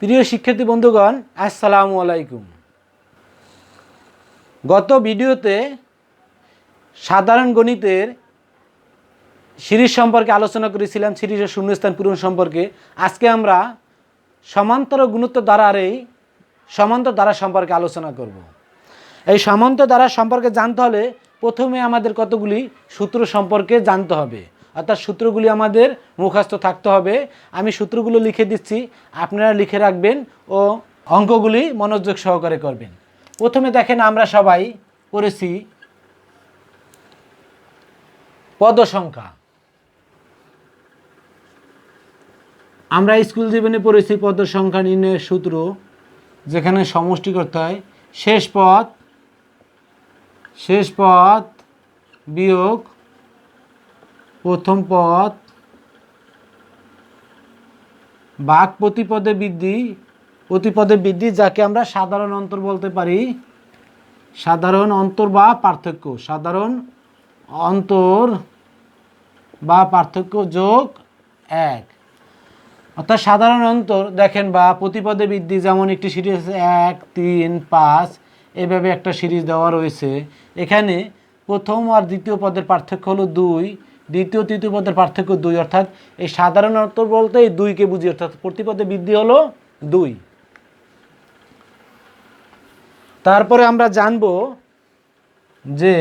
প্রিয় শিক্ষার্থী বন্ধুগণ, আসসালামু আলাইকুম। গত ভিডিওতে সাধারণ গণিতের সিরিজ সম্পর্কে আলোচনা করেছিলাম, সিরিজের শূন্যস্থান পূরণ সম্পর্কে। আজকে আমরা সমান্তর গুণোত্তর ধারার এই সমান্তর ধারা সম্পর্কে আলোচনা করব। এই সমান্তর ধারা সম্পর্কে জানতে হলে প্রথমে আমাদের কতগুলি সূত্র সম্পর্কে জানতে হবে, অর্থাৎ সূত্রগুলি আমাদের মুখস্থ থাকতে হবে। আমি সূত্রগুলো লিখে দিচ্ছি, আপনারা লিখে রাখবেন ও অঙ্কগুলি মনোযোগ সহকারে করবেন। প্রথমে দেখেন, আমরা সবাই পড়েছি পদ সংখ্যা। আমরা স্কুল জীবনে পড়েছি পদ সংখ্যা নির্ণয়ের সূত্র, যেখানে সমষ্টি করতে হয় শেষ পদ বিয়োগ প্রথম পদ ভাগ প্রতিপদে বৃদ্ধি, যাকে আমরা সাধারণ অন্তর বলতে পারি। সাধারণ অন্তর বা পার্থক্য, সাধারণ অন্তর বা পার্থক্য যোগ 1, অর্থাৎ সাধারণ অন্তর দেখেন বা প্রতিপদে বৃদ্ধি, যেমন একটি সিরিজ আছে 1, 3, 5, এভাবে একটা সিরিজ দেওয়া রয়েছে। এখানে প্রথম আর দ্বিতীয় পদের পার্থক্য হলো 2, দ্বিতীয় তৃতীয় পদের পার্থক্য 2, অর্থাৎ এই সাধারণ অন্তর বলতে এই 2কে বুঝি, অর্থাৎ প্রতিপদে বৃদ্ধি হলো 2। তারপরে আমরা জানব যে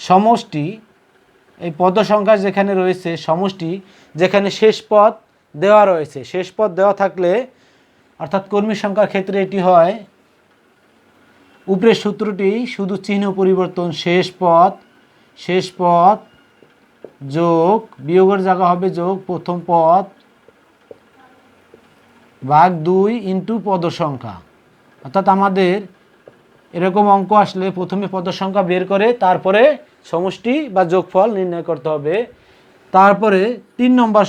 সমষ্টি, এই পদ সংখ্যা যেখানে রয়েছে সমষ্টি, যেখানে শেষ পদ দেওয়া রয়েছে, শেষ পদ দেওয়া থাকলে অর্থাৎ কর্মী সংখ্যার ক্ষেত্রে এটি হয়, উপরের সূত্রটি শুধু চিহ্ন পরিবর্তন, শেষ পদ যোগ, বিয়োগের জায়গা হবে যোগ প্রথম পদ ভাগ 2 ইন্টু পদ সংখ্যা। অর্থাৎ আমাদের এরকম অঙ্ক আসলে প্রথমে পদ সংখ্যা বের করে তারপরে সমষ্টি বা যোগফল নির্ণয় করতে হবে। তারপরে 3 নম্বর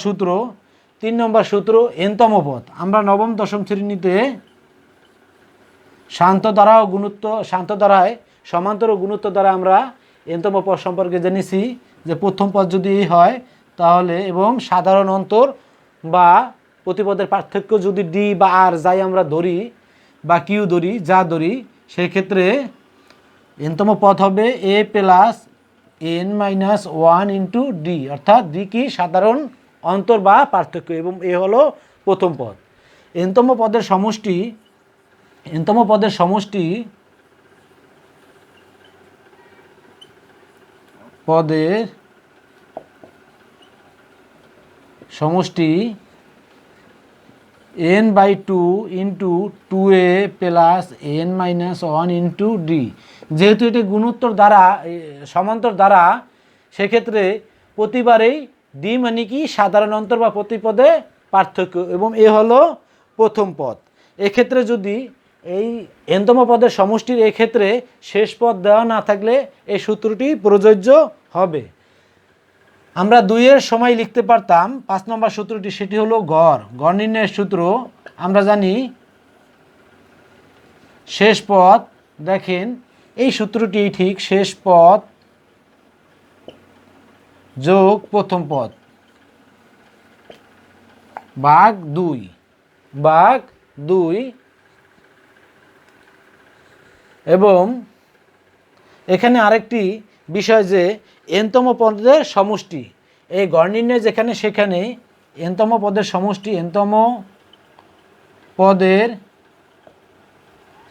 সূত্র এনতম পদ। আমরা নবম দশম শ্রেণীতে শান্ত ধারায় সমান্তর ও গুণোত্তর দ্বারা আমরা এনতম পদ সম্পর্কে জেনেছি যে প্রথম পদ যদি এই হয় তাহলে, এবং সাধারণ অন্তর বা প্রতিপদের পার্থক্য যদি ডি বা আর যাই আমরা ধরি বা কিউ ধরি, যা ধরি, সেই ক্ষেত্রে এনতম পদ হবে A plus N minus 1 into D, অর্থাৎ ডি কি সাধারণ অন্তর বা পার্থক্য, এবং এ হলো প্রথম পদ। এনতম পদের সমষ্টি n by 2 into 2a plus n minus 1 into d. যেহেতু এটি গুণোত্তর দ্বারা সমান্তর দ্বারা, সেক্ষেত্রে প্রতিবারেই ডি মানে কি সাধারণ অন্তর বা প্রতিপদে পার্থক্য, এবং এ হলো প্রথম পদ। এক্ষেত্রে যদি এই এনতম পদের সমষ্টির এক্ষেত্রে শেষ পদ দেওয়া না থাকলে এই সূত্রটি প্রযোজ্য হবে। আমরা 2-এর সময় লিখতে পারতাম 5 নম্বর সূত্রটি, সেটি হলো গড় নির্ণয়ের সূত্র। আমরা জানি শেষ পদ, দেখেন এই সূত্রটি ঠিক, শেষ পদ যোগ প্রথম পদ ভাগ 2, এবং এখানে আরেকটি বিষয় যে এনতম পদের সমষ্টি, এই গড় নির্ণয় যেখানে সেখানে এনতম পদের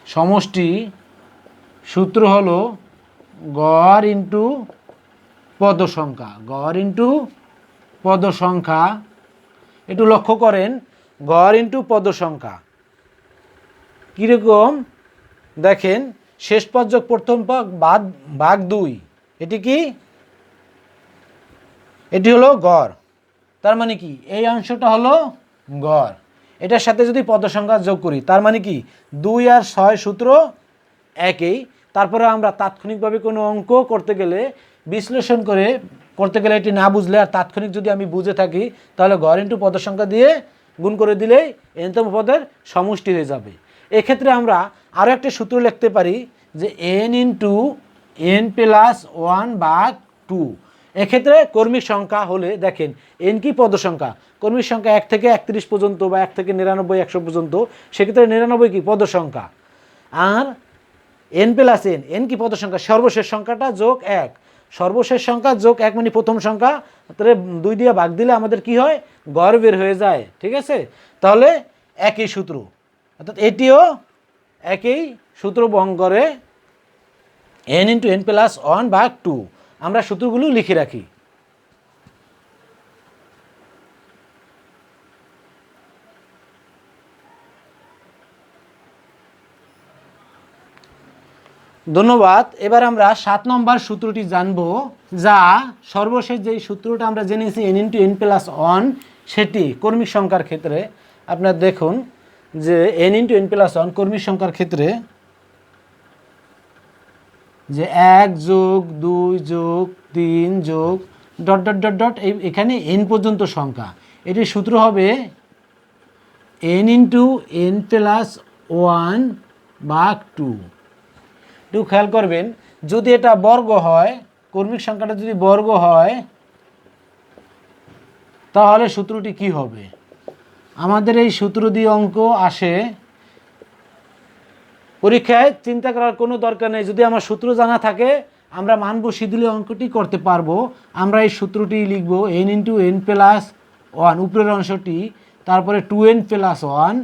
সমষ্টি সূত্র হলো গড় ইন্টু পদ সংখ্যা, একটু লক্ষ্য করেন, গড় ইন্টু পদ সংখ্যা কীরকম দেখেন, শেষ পদ যোগ প্রথম পদ ভাগ 2, এটি হলো গড়। তার মানে কি এই অংশটা হলো গড়, এটার সাথে যদি পদ সংখ্যা যোগ করি তার মানে কি 2 আর 6 সূত্র একই। তারপরে আমরা তাৎক্ষণিকভাবে কোনো অঙ্ক করতে গেলে, বিশ্লেষণ করতে গেলে এটি না বুঝলে আর তাৎক্ষণিক যদি আমি বুঝে থাকি তাহলে গড় ইন্টু পদ সংখ্যা দিয়ে গুণ করে দিলেই এনতম পদের সমষ্টি হয়ে যাবে। এক্ষেত্রে আমরা আরও একটা সূত্র লিখতে পারি যে n ইন্টু n প্লাস 1 ভাগ 2। এক্ষেত্রে কর্মী সংখ্যা হলে দেখেন এন কি পদ সংখ্যা, কর্মীর সংখ্যা 1 থেকে 31 পর্যন্ত বা 1 থেকে 99 100 পর্যন্ত, সেক্ষেত্রে 99 কি পদ সংখ্যা। আর এন প্লাস এন, এন কি পদ সংখ্যা, সর্বশেষ সংখ্যাটা যোগ 1, সর্বশেষ সংখ্যা যোগ 1 মানে প্রথম সংখ্যা, তাহলে 2 দিয়ে ভাগ দিলে আমাদের কি হয়, গড় বের হয়ে যায়। ঠিক আছে, তাহলে একই সূত্র, অর্থাৎ এটিও একই সূত্র বহন করে, এন ইন্টু এন প্লাস 1 ভাগ 2। আমরা সূত্রগুলো লিখে রাখি। ধন্যবাদ। এবার আমরা 7 নম্বর সূত্রটি জানব, যা সর্বশেষ যেই সূত্রটা আমরা জেনেছি এন ইন্টু এন প্লাস 1, সেটি কর্মী সংখ্যার ক্ষেত্রে আপনার দেখুন যে এন ইন্টু এন প্লাস 1 কর্মী সংখ্যার ক্ষেত্রে যে 1 যোগ 2 যোগ 3 যোগ ডট ডট ডট ডট, এখানে এন পর্যন্ত সংখ্যা, এটির সূত্র হবে এন ইন্টু এন প্লাস 1 ভাগ 2। একটু খেয়াল করবেন, যদি এটা বর্গ হয়, কর্মিক সংখ্যাটা যদি বর্গ হয়, তাহলে সূত্রটি কি হবে? আমাদের এই সূত্র দিয়ে অঙ্ক আসে, পরীক্ষায় চিন্তা করার কোনো দরকার নেই। যদি আমার সূত্র জানা থাকে, আমরা মান বসিয়ে দিলে অঙ্কটি করতে পারবো। আমরা এই সূত্রটি লিখব এন ইন্টু এন প্লাস 1, উপরের অংশটি, তারপরে 2n প্লাস 1,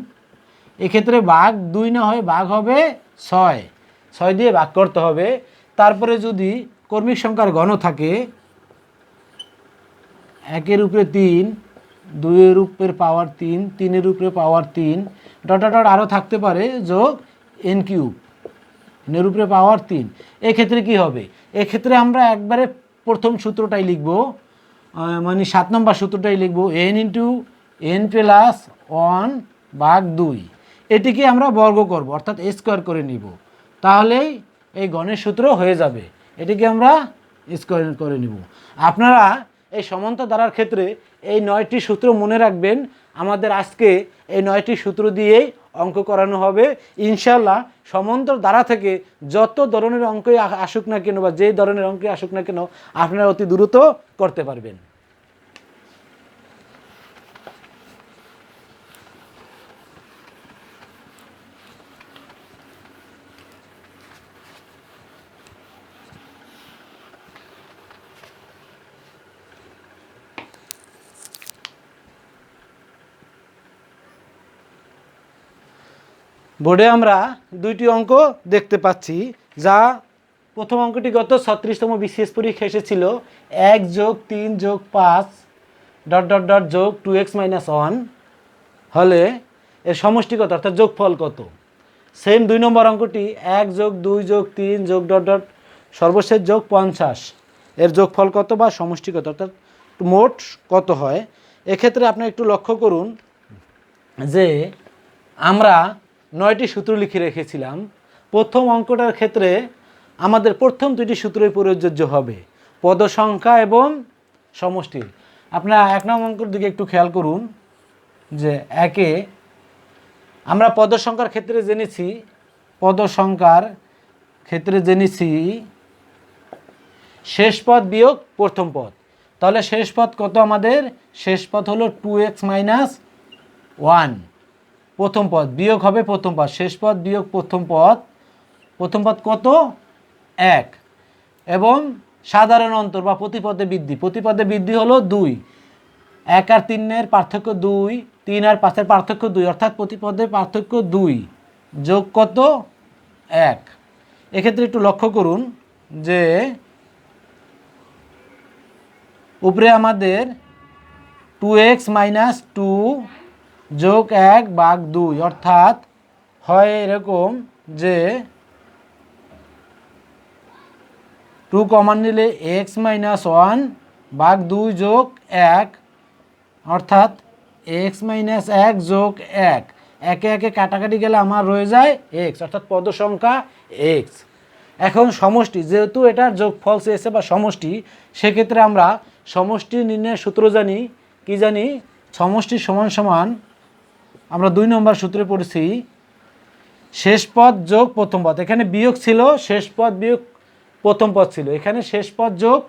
এক্ষেত্রে ভাগ 2 না হয় ভাগ হবে 6, 6 দিয়ে ভাগ করতে হবে। তারপরে যদি কর্মিক সংখ্যার ঘন থাকে 1-এর উপরে 3, 2-এর উপরে পাওয়ার 3, 3-এর উপরে পাওয়ার 3, ডট ডট ডট আরও থাকতে পারে, যোগ এন কিউব, এর উপরে পাওয়ার 3। এক্ষেত্রে কি হবে? এক্ষেত্রে আমরা একবারে প্রথম সূত্রটাই লিখব, মানে 7 নম্বর সূত্রটাই লিখব, এন ইন্টু এন প্লাস 1 ভাগ 2। এটিকে আমরা বর্গ করব, অর্থাৎ স্কোয়ার করে নিব, তাহলেই এই গণের সূত্র হয়ে যাবে। এটিকে আমরা স্কোয়ার করে নিব। আপনারা এই সমান্তর ধারার ক্ষেত্রে এই 9টি সূত্র মনে রাখবেন। আমাদের আজকে এই 9টি সূত্র দিয়েই অঙ্ক করানো হবে ইনশাল্লাহ। সমান্তর ধারা থেকে যত ধরনের অঙ্কই আসুক না কেন বা যেই ধরনের অঙ্কই আসুক না কেন, আপনারা অতি দ্রুত করতে পারবেন। বোর্ডে আমরা 2টি অঙ্ক দেখতে পাচ্ছি, যা প্রথম অঙ্কটি গত 36তম বিসিএস পরীক্ষা এসেছিল, 1 যোগ 3 যোগ 5 ডট ডট ডট যোগ 2x মাইনাস 1 হলে এর সমষ্টি কত, অর্থাৎ যোগফল কত। সেম 2 নম্বর অঙ্কটি 1 যোগ 2 যোগ 3 যোগ ডট ডট সর্বশেষ যোগ 50, এর যোগফল কত বা সমষ্টি কত, অর্থাৎ মোট কত হয়। এক্ষেত্রে আপনি একটু লক্ষ্য করুন যে আমরা 9টি সূত্র লিখে রেখেছিলাম। প্রথম অঙ্কটার ক্ষেত্রে আমাদের প্রথম 2টি সূত্রই প্রযোজ্য হবে, পদ সংখ্যা এবং সমষ্টি। আপনারা 1 নম্বর অঙ্কের দিকে একটু খেয়াল করুন যে একে আমরা পদ সংখ্যার ক্ষেত্রে জেনেছি, শেষ পদ বিয়োগ প্রথম পদ। তাহলে শেষ পদ কত আমাদের? শেষ পদ হলো 2x মাইনাস 1, প্রথম পদ বিয়োগ হবে প্রথম পদ, শেষ পদ বিয়োগ প্রথম পদ, প্রথম পদ কত? 1, এবং সাধারণ অন্তর বা প্রতিপদে বৃদ্ধি, প্রতিপদে বৃদ্ধি হলো 2, 1 আর 3-এর পার্থক্য 2, 3 আর 5-এর পার্থক্য 2, অর্থাৎ প্রতিপদের পার্থক্য 2, যোগ কত? 1। এক্ষেত্রে একটু লক্ষ্য করুন যে উপরে আমাদের 2x মাইনাস 2 যোগ 1 ভাগ 2, অর্থাৎ হয় এরকম যে 2 কমন নিলে x মাইনাস 1 ভাগ 2 যোগ 1, অর্থাৎ x মাইনাস 1 যোগ 1, একে একে কাটাকাটি গেলে আমার রয়ে যায় x, অর্থাৎ পদ সংখ্যা x। এখন সমষ্টি, যেহেতু এটার যোগফল চেয়েছে বা সমষ্টি, সেক্ষেত্রে আমরা সমষ্টি নির্ণয়ের সূত্র জানি। কি জানি? সমষ্টি সমান সমান, আমরা 2 নম্বর সূত্রে পড়েছি, শেষ পদ যোগ প্রথম পদ। এখানে বিয়োগ ছিল, শেষ পদ বিয়োগ প্রথম পদ ছিল, এখানে শেষ পদ যোগ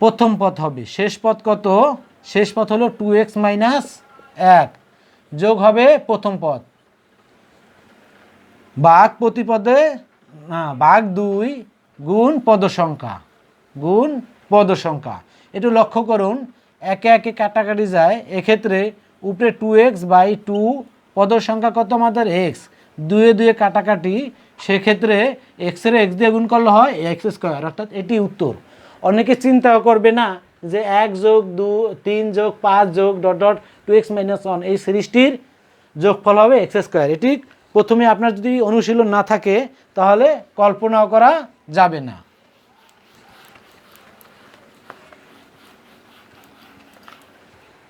প্রথম পদ হবে। শেষ পদ কত? শেষ পদ হলো 2x - 1 যোগ হবে প্রথম পদ ভাগ প্রতিপদে ভাগ 2 গুণ পদ সংখ্যা গুণ পদ সংখ্যা। একটু লক্ষ্য করুন, একে একে কাটাকাটি যায়। এক্ষেত্রে উপরে 2x/2 পদ সংখ্যা কত আমাদের x, 2 2 কাটাকাটি, সেক্ষেত্রে এক্সের এক্স দিয়ে গুণ করলে হয় x², অর্থাৎ এটি উত্তর। অনেকে চিন্তাও করবে না যে 1 যোগ 2 3 যোগ 5 যোগ ... 2x - 1 এই সিরিজটির যোগফল হবে x²। এটি প্রথমে আপনার যদি অনুশীলন না থাকে তাহলে কল্পনাও করা যাবে না।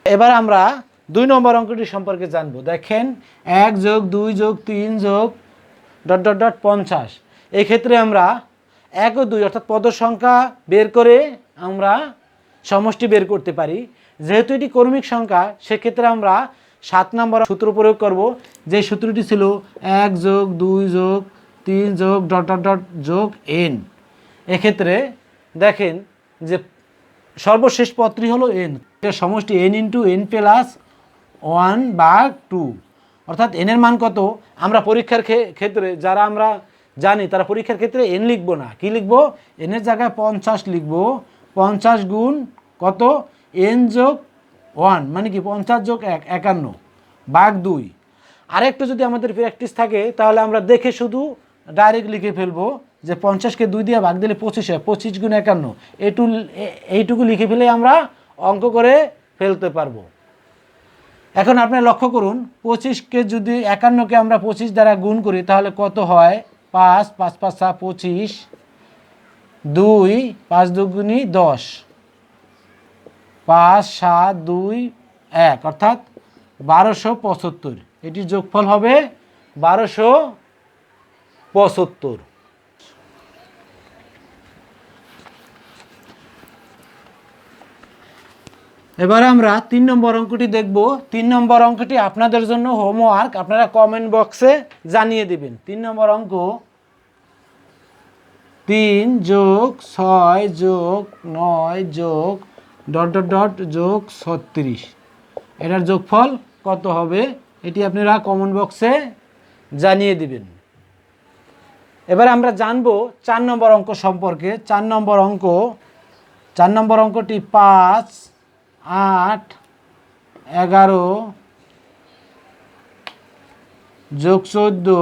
এবার আমরা 2 নম্বর অঙ্কটি সম্পর্কে জানব। দেখেন 1 যোগ 2 যোগ 3 যোগ ... 50। এই ক্ষেত্রে আমরা 1 ও 2 অর্থাৎ পদ সংখ্যা বের করে আমরা সমষ্টি বের করতে পারি। যেহেতু এটি কর্মিক সংখ্যা, সেক্ষেত্রে আমরা 7 নম্বর সূত্র প্রয়োগ করব, যে সূত্রটি ছিল 1 যোগ 2 যোগ 3 যোগ ... যোগ n। এক্ষেত্রে দেখেন যে সর্বশেষ পদটি হলো n, এর সমষ্টি n × n + 1/2, অর্থাৎ n এর মান কত? আমরা পরীক্ষার ক্ষেত্রে যারা আমরা জানি তারা পরীক্ষার ক্ষেত্রে n লিখব না, কি লিখব? n এর জায়গায় 50 লিখব। 50 গুণ কত? n যোগ 1 মানে কি 50 যোগ 1 51/2। আরেকটু যদি আমাদের প্র্যাকটিস থাকে তাহলে আমরা দেখে শুধু ডাইরেক্ট লিখে ফেলবো যে 50কে 2 দিয়ে ভাগ দিলে 25 হয়, 25 গুণ 51। এইটুকু লিখে ফেলে আমরা অঙ্ক করে ফেলতে পারবো। এখন আপনি লক্ষ্য করুন, 25কে যদি 51কে আমরা 25 দ্বারা গুণ করি তাহলে কত হয়? 5 5 5 25, 2 5 2 10, 5 7 2 1, অর্থাৎ 1275। এটির যোগফল হবে 1275। এবারে আমরা 3 নম্বর অঙ্কটি দেখব। 3 নম্বর অঙ্কটি আপনাদের জন্য হোমওয়ার্ক, আপনারা কমেন্ট বক্সে জানিয়ে দিবেন। 3 নম্বর অঙ্ক 3 যোগ 6 যোগ 9 যোগ ... যোগ 36, এটার যোগফল কত হবে? এটি আপনারা কমেন্ট বক্সে জানিয়ে দিবেন। এবার আমরা জানবো 4 নম্বর অঙ্ক সম্পর্কে। 4 নম্বর অঙ্কটি 5 8 11 যোগ 14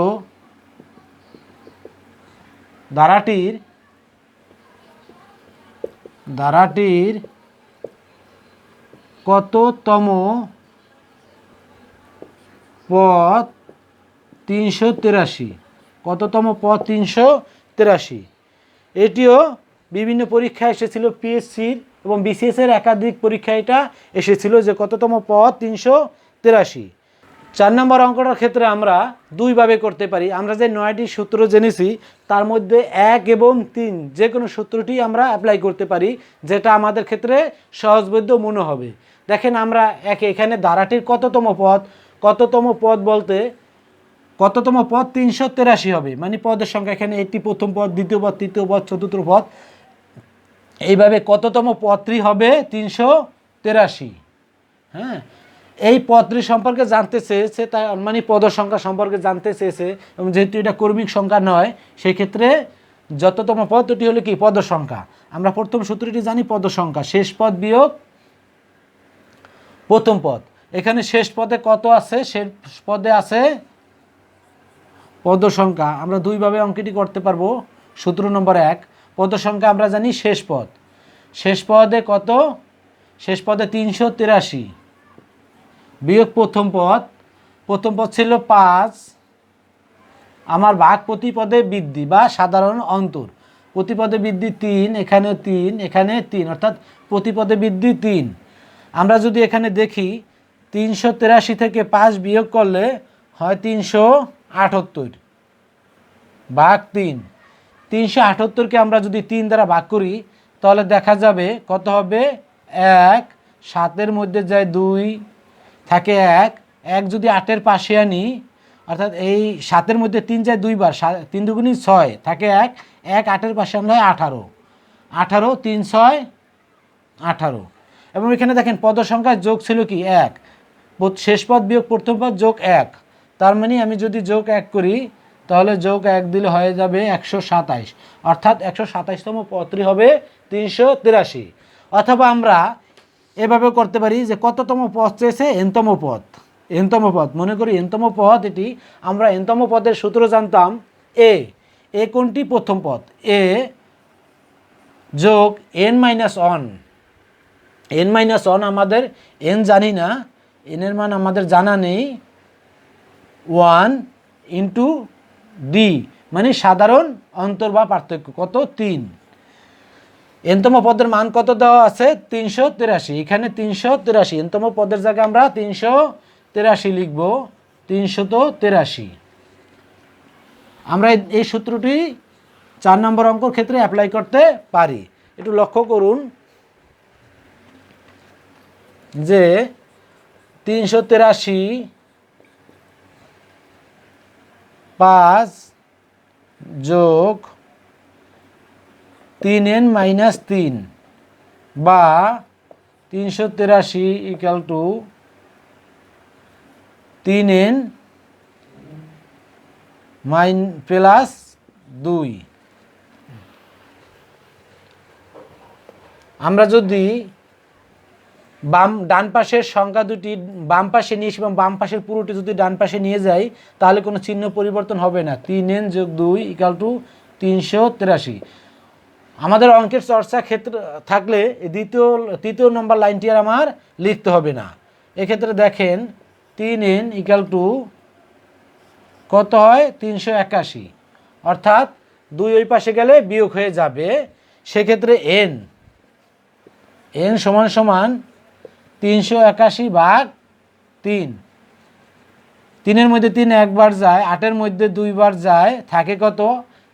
ধারাটির কততম পদ? 383। কততম পদ? 383। এটিও বিভিন্ন পরীক্ষায় এসেছিল, পিএসসির এবং বিসিএসের একাধিক পরীক্ষা এটা এসেছিল যে কততম পদ? 383। 4 নম্বর অঙ্কটার ক্ষেত্রে আমরা দুইভাবে করতে পারি। আমরা যে 9টি সূত্র জেনেছি তার মধ্যে 1 এবং 3 যে কোনো সূত্রটি আমরা অ্যাপ্লাই করতে পারি, যেটা আমাদের ক্ষেত্রে সহজবোধ্য মনে হবে। দেখেন আমরা এখানে ধারাটির কততম পদ, কততম পদ বলতে কততম পদ 383 হবে, মানে পদের সংখ্যা এখানে এটি প্রথম পদ, দ্বিতীয় পদ, তৃতীয় পদ, চতুর্থ পদ, এইভাবে কততম পদটি হবে 383। হ্যাঁ, এই পদটি সম্পর্কে জানতে চেয়েছে, তাই মানে পদের সংখ্যা সম্পর্কে জানতে চেয়েছে, এবং যেহেতু এটা কর্মিক সংখ্যা নয় সেই ক্ষেত্রে যততম পদ ওটি হলো কি? পদ সংখ্যা। আমরা প্রথম সূত্রটি জানি, পদ সংখ্যা শেষ পদ বিয়োগ প্রথম পদ। এখানে শেষ পদে কত আছে? শেষ পদে আছে পদ সংখ্যা। আমরা দুইভাবে অঙ্কটি করতে পারবো। সূত্র নম্বর 1, পদ সংখ্যা আমরা জানি শেষ পদ। শেষ পদে কত? শেষ পদে 383 বিয়োগ প্রথম পদ। প্রথম পদ ছিল 5, আমার ভাগ প্রতিপদে বৃদ্ধি বা সাধারণ অন্তর। প্রতিপদে বৃদ্ধি 3, এখানে 3, এখানে 3, অর্থাৎ প্রতিপদে বৃদ্ধি 3। আমরা যদি এখানে দেখি 383 থেকে 5 বিয়োগ করলে হয় 378 ভাগ 3। 378কে আমরা যদি 3 দ্বারা ভাগ করি তাহলে দেখা যাবে কত হবে? 1, 7-এর মধ্যে যায় 2, থাকে 1, 1 যদি 8-এর পাশে আনি, অর্থাৎ এই 7-এর মধ্যে 3 যায় 2 বার, 3 দুগুণী 6, থাকে 1, 1 8-এর পাশে আনলে হয় 18, 18 3 6 18 এবং এখানে দেখেন পদ সংখ্যার যোগ ছিল কি 1, শেষ পদ বিয়োগ প্রথম পদ যোগ 1, তার মানে আমি যদি যোগ 1 করি তাহলে যোগ 1 দিলে হয়ে যাবে 127, অর্থাৎ 127তম পদটি হবে 383। অথবা আমরা এভাবে করতে পারি যে কততম পদ চেয়েছে, এনতম পদ, এনতম পদ মনে করি এনতম পদ এটি। আমরা এনতম পদের সূত্র জানতাম এ কোনটি, প্রথম পদ এ যোগ n-1, n-1 আমাদের n জানি না, n এর মান আমাদের জানা নেই, 1 ইন্টু ডি মানে সাধারণ অন্তর বা পার্থক্য কত 3। এনতম পদের মান কত দেওয়া আছে 383, এখানে 383, এনতম পদের জায়গায় আমরা 383 লিখব, 383। আমরা এই সূত্রটি 4 নম্বর অঙ্কর ক্ষেত্রে অ্যাপ্লাই করতে পারি। একটু লক্ষ্য করুন যে 383 5 যোগ 3n-3 বা 383 ইকুয়াল টু 3n প্লাস 2। আমরা যদি ডান পাশের সংখ্যা দুটি বাম পাশে নিয়ে এবং বাম পাশের পুরোটি যদি ডান পাশে নিয়ে যাই তাহলে কোনো চিহ্ন পরিবর্তন হবে না, 3n যোগ 2 ইকুয়াল টু 383। আমাদের অঙ্কের চর্চা ক্ষেত্র থাকলে তৃতীয় নম্বর লাইনটি আর আমার লিখতে হবে না। এক্ষেত্রে দেখেন 3n ইকুয়াল টু কত হয় 381, অর্থাৎ 2 ওই পাশে গেলে বিয়োগ হয়ে যাবে, সেক্ষেত্রে n সমান সমান 381 ভাগ 3, 3-এর মধ্যে 3 একবার যায়, 8-এর মধ্যে 2 বার যায়, থাকে কত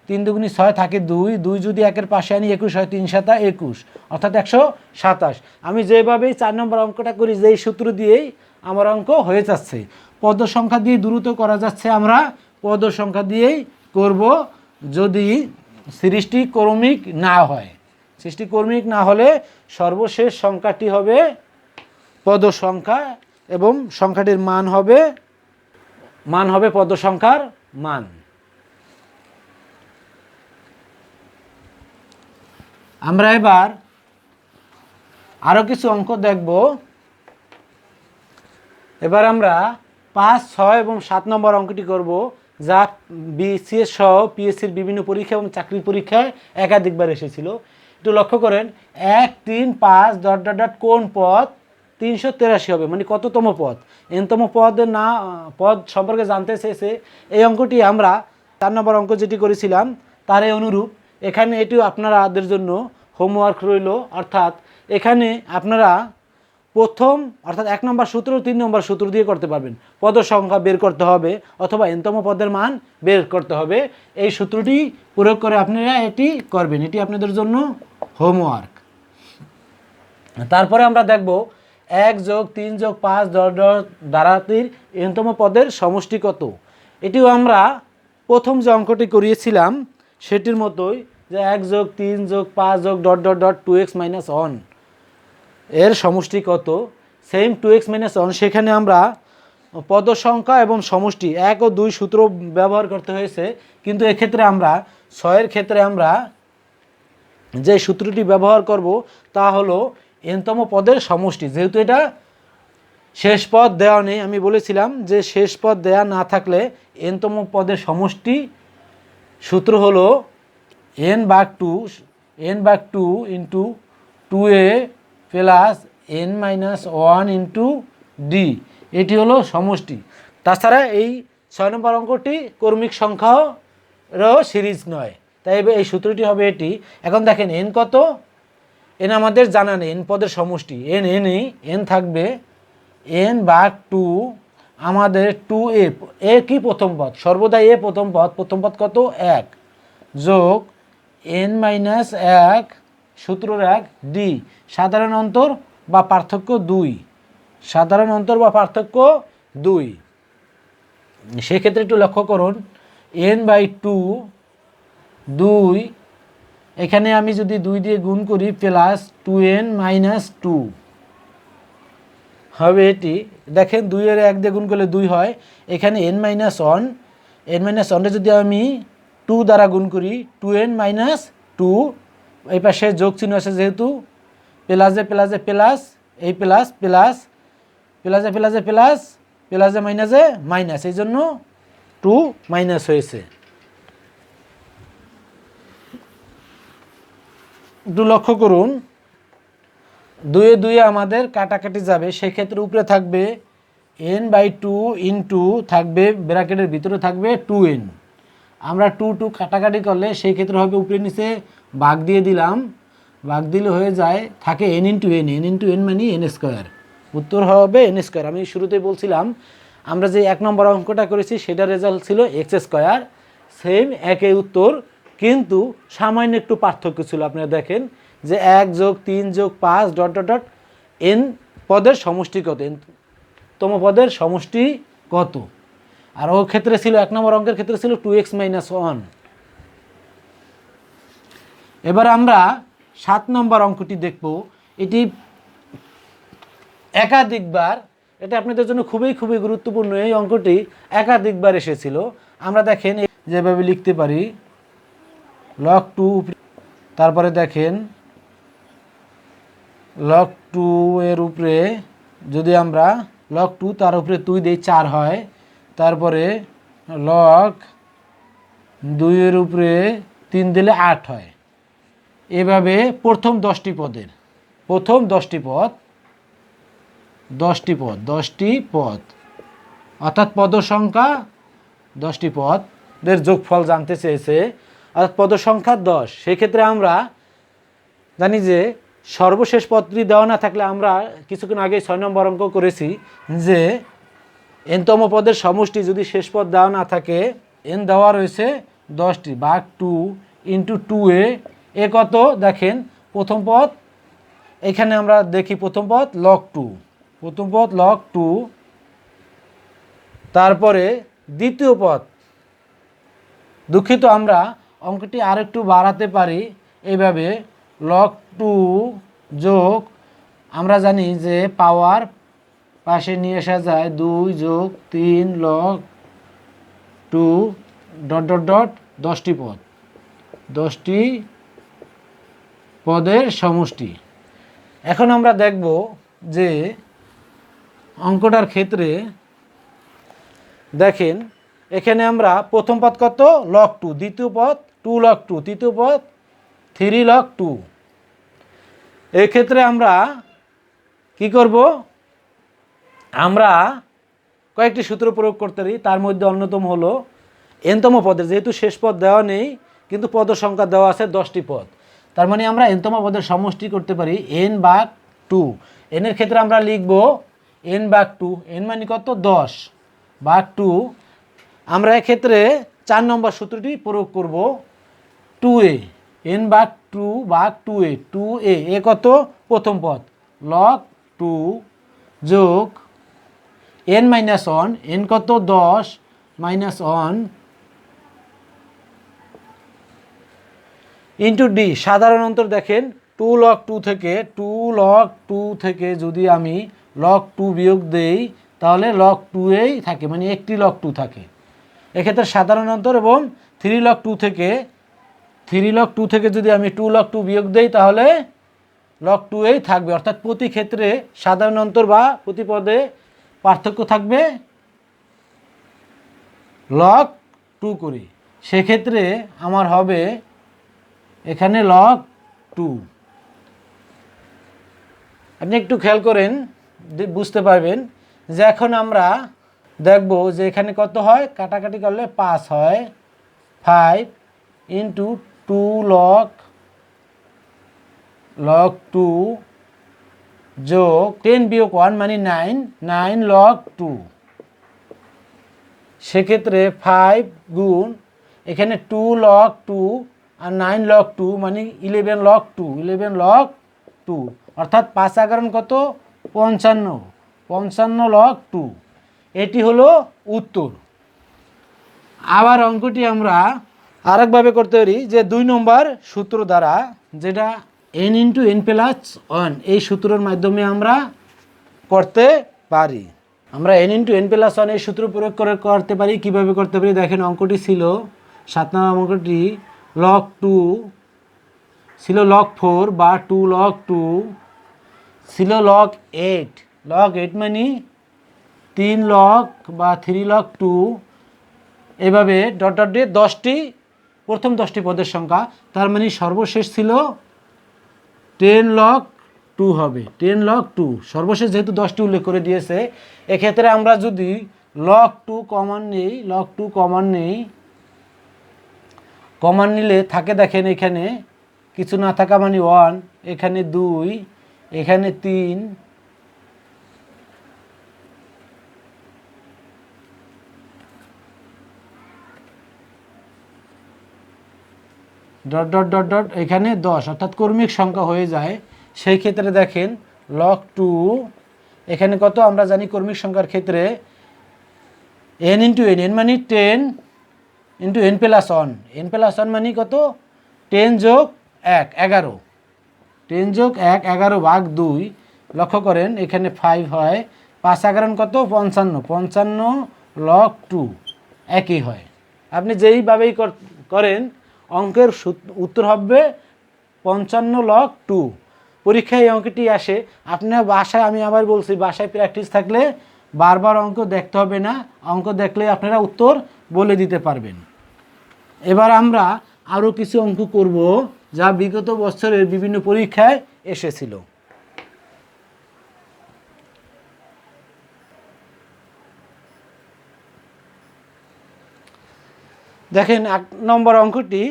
3 দুগুণী 6 থাকে 2, 2 যদি 1-এর পাশে আনি 21 হয়, 3-7 21, অর্থাৎ 127। আমি যেভাবেই 4 নম্বর অঙ্কটা করি যেই সূত্র দিয়েই আমার অঙ্ক হয়ে যাচ্ছে। পদ সংখ্যা দিয়ে দ্রুত করা যাচ্ছে, আমরা পদ সংখ্যা দিয়েই করব যদি সৃষ্টি ক্রমিক না হয়। সৃষ্টি ক্রমিক না হলে সর্বশেষ সংখ্যাটি হবে পদ সংখ্যা এবং সংখ্যাটির মান হবে পদ সংখ্যার মান। আমরা এবার আরও কিছু অঙ্ক দেখব। এবার আমরা 5, 6 এবং 7 নম্বর অঙ্কটি করব, যা বিসিএস সহ পিএসসির বিভিন্ন পরীক্ষা এবং চাকরি পরীক্ষায় একাধিকবার এসেছিল। একটু লক্ষ্য করেন 1, 3, 5 ... কোন পদ 383 হবে, মানে কততম পদ, এনতম পদের না পদ সম্পর্কে জানতে চেয়েছে। এই অঙ্কটি আমরা 4 নম্বর অঙ্ক যেটি করেছিলাম তার অনুরূপ এখানে এটিও আপনাদের জন্য হোমওয়ার্ক রইল, অর্থাৎ এখানে আপনারা প্রথম অর্থাৎ 1 নম্বর সূত্র 3 নম্বর সূত্র দিয়ে করতে পারবেন। পদ সংখ্যা বের করতে হবে অথবা এনতম পদের মান বের করতে হবে, এই সূত্রটি প্রয়োগ করে আপনারা এটি করবেন, এটি আপনাদের জন্য হোমওয়ার্ক। তারপরে আমরা দেখব 1 যোগ 3 যোগ 5 দ্বারাটির এনতম পদের সমষ্টি কত। এটিও আমরা প্রথম যে অঙ্কটি করিয়েছিলাম সেটির মতোই, যে 1 যোগ 3 যোগ 5 যোগ ... 2x - 1 এর সমষ্টি কত, সেম 2x - 1। সেখানে আমরা পদ সংখ্যা এবং সমষ্টি 1 ও 2 সূত্র ব্যবহার করতে হয়েছে, কিন্তু এক্ষেত্রে আমরা 6-এর ক্ষেত্রে আমরা যে সূত্রটি ব্যবহার করব তা হলো এনতম পদের সমষ্টি। যেহেতু এটা শেষ পদ দেওয়া নেই, আমি বলেছিলাম যে শেষ পদ দেওয়া না থাকলে এনতম পদের সমষ্টি সূত্র হলো n/2 into 2a plus n-1 into D, এটি হলো সমষ্টি। তাছাড়া এই 6 নম্বর অঙ্কটি ক্রমিক সংখ্যারও সিরিজ নয়, তাই এই সূত্রটি হবে এটি। এখন দেখেন n কত, n আমাদের জানা নেই, n পদের সমষ্টি n থাকবে n/2, আমাদের 2a কি প্রথম পদ, সর্বদা a প্রথম পদ কত 1 যোগ n-1 সূত্রের 1 ডি, সাধারণ অন্তর বা পার্থক্য 2, সাধারণ অন্তর বা পার্থক্য 2। সেক্ষেত্রে একটু লক্ষ্য করুন n/2 2 এখানে আমি যদি 2 দিয়ে গুণ করি প্লাস 2n মাইনাস 2 হবে এটি। দেখেন 2 এর 1 দিয়ে গুণ করলে 2 হয়, এখানে n মাইনাস 1, n মাইনাস 1 যদি আমি 2 দ্বারা গুণ করি 2n মাইনাস 2, এই পাশে যোগ চিহ্ন আছে যেহেতু প্লাসে প্লাসে প্লাস, এই প্লাস প্লাস প্লাসে প্লাসে প্লাস প্লাসে মাইনাসে মাইনাস, এই জন্য 2 মাইনাস হয়েছে। একটু লক্ষ্য করুন 2 এ 2 আমাদের কাটাকাটি যাবে, সেক্ষেত্রে উপরে থাকবে n/2 ইন্টু থাকবে ব্র্যাকেটের ভিতরে থাকবে 2n। আমরা 2 কাটাকাটি করলে সেই ক্ষেত্রে হবে উপরে নিচে ভাগ দিয়ে দিলাম, ভাগ দিলে হয়ে যায় থাকে n into n, n into n মানে n স্কোয়ার, উত্তর হবে n স্কোয়ার। আমি শুরুতেই বলছিলাম আমরা যে 1 নম্বর অঙ্কটা করেছি সেটার রেজাল্ট ছিল x স্কোয়ার, সেম একই উত্তর, কিন্তু সামান্য একটু পার্থক্য ছিল। আপনারা দেখেন যে 1 + 3 + 5 ডট ডট ডট n পদের সমষ্টি কত, n তম পদের সমষ্টি কত, আর ওর ক্ষেত্রে ছিল 1 নম্বর অঙ্কের ক্ষেত্রে ছিল 2x - 1। এবার আমরা 7 নম্বর অঙ্কটি দেখব। এটি একাধিকবার, এটা আপনাদের জন্য খুবই খুবই গুরুত্বপূর্ণ, এই অঙ্কটি একাধিকবার এসেছিল। আমরা দেখেন যেভাবে লিখতে পারি log 2, তারপরে দেখেন log 2 এর উপরে যদি আমরা log 2 তার উপরে 2 দিই 4 হয়, তারপরে log 2 এর উপরে 3 দিলে 8 হয়। এভাবে প্রথম 10টি পদের, প্রথম 10টি পদ, 10টি পদ, 10টি পদ অর্থাৎ পদ সংখ্যা 10টি পদের যোগফল জানতে চেয়েছে, অর্থাৎ পদ সংখ্যা 10। সেক্ষেত্রে আমরা জানি যে সর্বশেষ পদটি দেওয়া না থাকলে আমরা কিছুক্ষণ আগে 6 নম্বর অঙ্ক করেছি যে n-তম পদের সমষ্টি যদি শেষ পদ দেওয়া না থাকে, n দেওয়া রয়েছে 10টি, ভাগ 2 ইন্টু 2a, এ কত দেখেন প্রথম পদ, এখানে আমরা দেখি প্রথম পদ log 2, প্রথম পদ log 2, তারপরে দ্বিতীয় পদ, দুঃখিত আমরা অঙ্কটি আর একটু বাড়াতে পারি এইভাবে log 2 যোগ, আমরা জানি যে পাওয়ার পাশে নিয়ে আসা যায় 2 + 3 log 2 ডট ডট ডট 10টি পদ, 10টি পদের সমষ্টি। এখন আমরা দেখব যে অঙ্কটার ক্ষেত্রে দেখেন এখানে আমরা প্রথম পদ কত log 2, দ্বিতীয় পদ 2 log 2, তৃতীয় পদ 3 log 2। এই ক্ষেত্রে আমরা কি করব, আমরা কয়েকটি সূত্র প্রয়োগ করতে পারি, তার মধ্যে অন্যতম হলো n-তম পদের, যেহেতু শেষ পদ দেওয়া নেই কিন্তু পদ সংখ্যা দেওয়া আছে 10টি পদ, তার মানে আমরা n-তম পদের সমষ্টি করতে পারি n/2। n এর ক্ষেত্রে আমরা লিখব n/2, n মানে কত 10 ভাগ 2। আমরা এক্ষেত্রে 4 নম্বর সূত্রটি প্রয়োগ করব 2a, n/2 ভাগ 2a, 2a এ কত প্রথম পদ log 2 যোগ n - 1, n কত 10 - 1 ইন্টু d, সাধারণ অন্তর দেখেন 2 log 2 থেকে, 2 log 2 থেকে যদি আমি log 2 বিয়োগ দেই তাহলে log 2এই থাকে, মানে একটি log 2 থাকে। এক্ষেত্রে সাধারণ অন্তর এবং 3 log 2 থেকে, 3 log 2 থেকে যদি আমি 2 log 2 বিয়োগ দেই তাহলে log 2এই থাকবে, অর্থাৎ প্রতি ক্ষেত্রে সাধারণ অন্তর বা প্রতি পদে পার্থক্য থাকবে log 2 করে। সেক্ষেত্রে আমার হবে এখানে log 2। আপনি একটু খেয়াল করেন বুঝতে পারবেন যে এখন আমরা দেখব যে এখানে কত হয়, কাটাকাটি করলে 5 হয়, 5 ইন্টু 2 log 2 যোগ 10 বিয়োগ 1 মানে 9, 9 log 2। সেক্ষেত্রে 5 গুণ এখানে 2 log 2 আর 9 log 2 মানে 11 log 2, 11 log 2, অর্থাৎ 5 11 কত 55, 55 log 2। এটি হলো উত্তর। আবার অঙ্কটি আমরা আরেকভাবে করতে পারি যে 2 নম্বর সূত্র দ্বারা, যেটা n × n+1 এই সূত্রের মাধ্যমে আমরা করতে পারি। আমরা n × n+1 এই সূত্র প্রয়োগ করে করতে পারি। কিভাবে করতে পারি দেখেন, অঙ্কটি ছিল 7 নম্বর অঙ্কটি log 2 ছিল log 4 বা 2 log 2 ছিল log 8। log 8 মানে 3 log বা 3 log 2, এভাবে ডট ডট দিয়ে 10টি প্রথম 10টি পদের সংখ্যা, তার মানে সর্বশেষ ছিল 10 log 2 হবে। 10 log 2 সর্বশেষ যেহেতু 10টি উল্লেখ করে দিয়েছে, এক্ষেত্রে আমরা যদি log 2 কমন নিই, log 2 কমন নিই, কমন নিলে থাকে দেখেন এখানে কিছু না থাকা মানে 1, এখানে 2, এখানে 3, ডট ডট ডট ডট এখানে 10, অর্থাৎ কর্মিক সংখ্যা হয়ে যায়। সেই ক্ষেত্রে দেখেন log 2 এখানে কত আমরা জানি কর্মিক সংখ্যার ক্ষেত্রে n × n, n মানে 10 × n+1, n+1 মানে কত 10 + 1 11, 10 + 1 11 ভাগ 2। লক্ষ্য করেন এখানে 5 হয়, 5 11 কত 55, 55 log 2 একই হয়। আপনি যেইভাবেই করেন অঙ্কের উত্তর হবে 55 log 2। পরীক্ষায় এই অঙ্কটি আসে। আপনার বাসায়, আমি আবার বলছি, বাসায় প্র্যাকটিস থাকলে বারবার অঙ্ক দেখতে হবে না, অঙ্ক দেখলে আপনারা উত্তর বলে দিতে পারবেন। এবার আমরা আরও কিছু অঙ্ক করব যা বিগত বছরের বিভিন্ন পরীক্ষায় এসেছিল। দেখেন 1 নম্বর অঙ্কটি,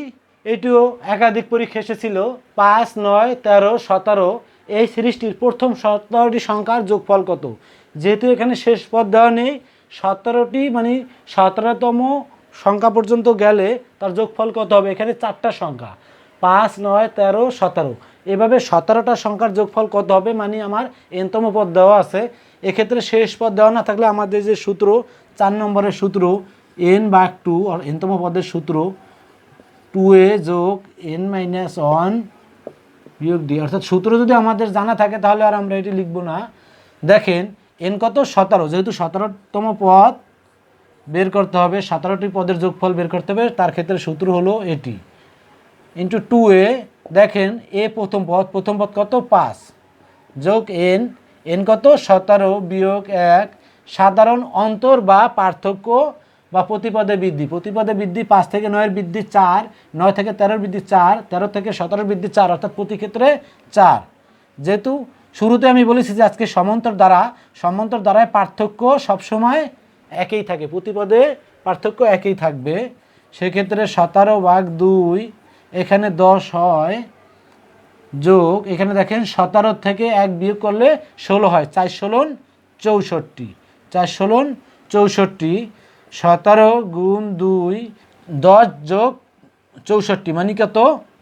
এটিও একাধিক পরীক্ষা এসেছিল। 5, 9, 13, 17 এই সিরিজটির প্রথম 17টি সংখ্যার যোগফল কত? যেহেতু এখানে শেষ পদ দেওয়া নেই, 17টি মানে 17তম সংখ্যা পর্যন্ত গেলে তার যোগফল কত হবে? এখানে 4টা সংখ্যা 5, 9, 13, 17, এভাবে 17টা সংখ্যার যোগফল কত হবে? মানে আমার nতম পদ দেওয়া আছে। এক্ষেত্রে শেষ পদ দেওয়া না থাকলে আমাদের যে সূত্র 4 নম্বরের সূত্র n/2 আর nতম পদের সূত্র 2a + n-1 বিয়োগ d, অর্থাৎ সূত্র যদি আমাদের জানা থাকে তাহলে আর আমরা এটি লিখব না। দেখেন n কত 17, যেহেতু 17তম পদ বের করতে হবে, 17টি পদের যোগফল বের করতে হবে, তার ক্ষেত্রে সূত্র হলো এটি ইন্টু 2a। দেখেন a প্রথম পদ কত 5 যোগ n কত 17 বিয়োগ 1, সাধারণ অন্তর বা পার্থক্য বা প্রতিপদে বৃদ্ধি। প্রতিপদে বৃদ্ধি 5 থেকে 9 এর বৃদ্ধি 4, 9 থেকে 13 বৃদ্ধি 4, 13 থেকে 17 বৃদ্ধি 4, অর্থাৎ প্রতি ক্ষেত্রে 4। যেহেতু শুরুতে আমি বলেছি যে আজকে সমান্তর দ্বারায় পার্থক্য সবসময় একই থাকে, প্রতিপদে পার্থক্য একই থাকবে। সেক্ষেত্রে 17/2 এখানে 10 হয়, যোগ এখানে দেখেন 17 থেকে 1 বিয়োগ করলে 16 হয়, 4 × 16 = 64, 4 × 64, 17 × 2 10 যোগ 64 মানে কত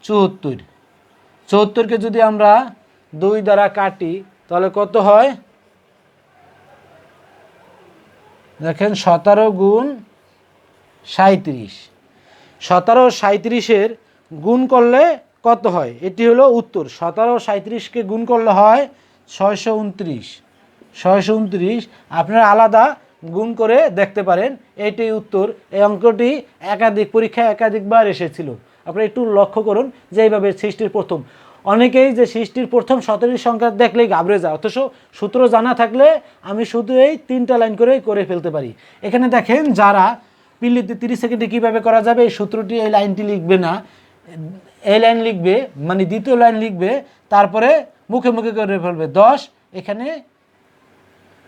74। 74কে যদি আমরা 2 দ্বারা কাটি তাহলে কত হয়? দেখেন 17 × 37, 17 ও 37-এর গুণ করলে কত হয়? এটি হলো উত্তর। 17 ও 37কে গুণ করলে হয় 629, 629। আপনারা আলাদা গুণ করে দেখতে পারেন, এটি উত্তর। এই অঙ্কটি একাধিক পরীক্ষায় একাধিকবার এসেছিল। আপনারা একটু লক্ষ্য করুন যে এইভাবে সৃষ্টির প্রথম, অনেকেই যে সৃষ্টির প্রথম 17টি সংখ্যা দেখলেই ঘাবড়ে যায়, অথচ সূত্র জানা থাকলে আমি শুধু এই 3টা লাইন করে ফেলতে পারি। এখানে দেখেন যারা পিলিতে 30 সেকেন্ডে কীভাবে করা যাবে, এই সূত্রটি এই লাইনটি লিখবে না, এই লাইন লিখবে মানে দ্বিতীয় লাইন লিখবে, তারপরে মুখে মুখে করে ফেলবে 10, এখানে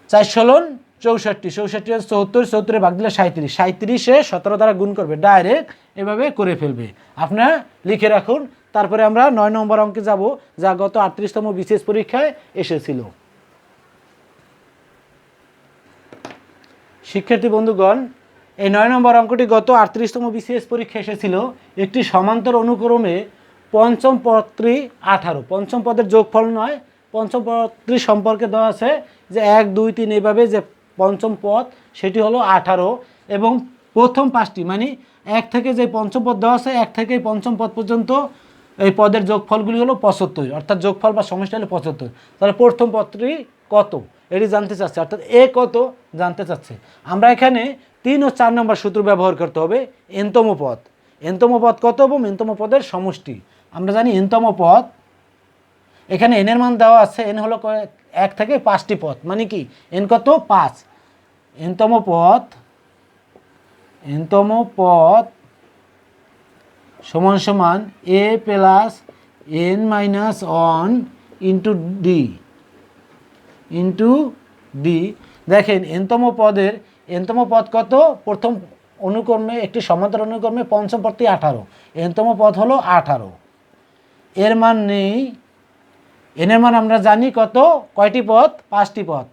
4 × 16 64, 64 74, 74 ভাগ দিলে 37, 37-এ 17 দ্বারা গুণ করবে, ডাইরেক্ট এভাবে করে ফেলবে। আপনারা লিখে রাখুন। তারপরে আমরা 9 নম্বর অঙ্কে যাব, যা গত 38তম বিশেষ পরীক্ষায় এসেছিল। শিক্ষার্থী বন্ধুগণ, এই 9 নম্বর অঙ্কটি গত 38তম বিশেষ পরীক্ষা এসেছিল। একটি সমান্তর অনুক্রমে পঞ্চম পদটি 18, পঞ্চম পদের যোগফল নয়, পঞ্চম পদটি সম্পর্কে দেওয়া আছে যে 1 2 3 এইভাবে যে পঞ্চম পদ সেটি হলো 18, এবং প্রথম 5টি মানে এক থেকে যে পঞ্চম পদ দেওয়া আছে এক থেকে পঞ্চম পদ পর্যন্ত এই পদের যোগফলগুলি হলো 75, অর্থাৎ যোগফল বা সমষ্টি হলো 75। তাহলে প্রথম পদটি কত এটি জানতে চাচ্ছে, অর্থাৎ এ কত জানতে চাচ্ছে। আমরা এখানে 3 ও 4 নম্বর সূত্র ব্যবহার করতে হবে। এনতম পদ, এনতম পদ কত এবং এনতম পদের সমষ্টি। আমরা জানি এনতম পদ, এখানে এনের মান দেওয়া আছে, এন হলো 1 থেকে 5টি পদ, মানে কি এন কত 5। এনতম পদ, এনতম পদ সমান সমান A plus N minus 1 into D, into D. দেখেন এনতম পদের, এনতম পদ কত, প্রথম অনুক্রমে একটি সমান্তর অনুক্রমে পঞ্চম পদটি 18, এনতম পদ হলো 18। এর মান নেই, এনের মান আমরা জানি কত, কয়টি পদ, 5টি পদ।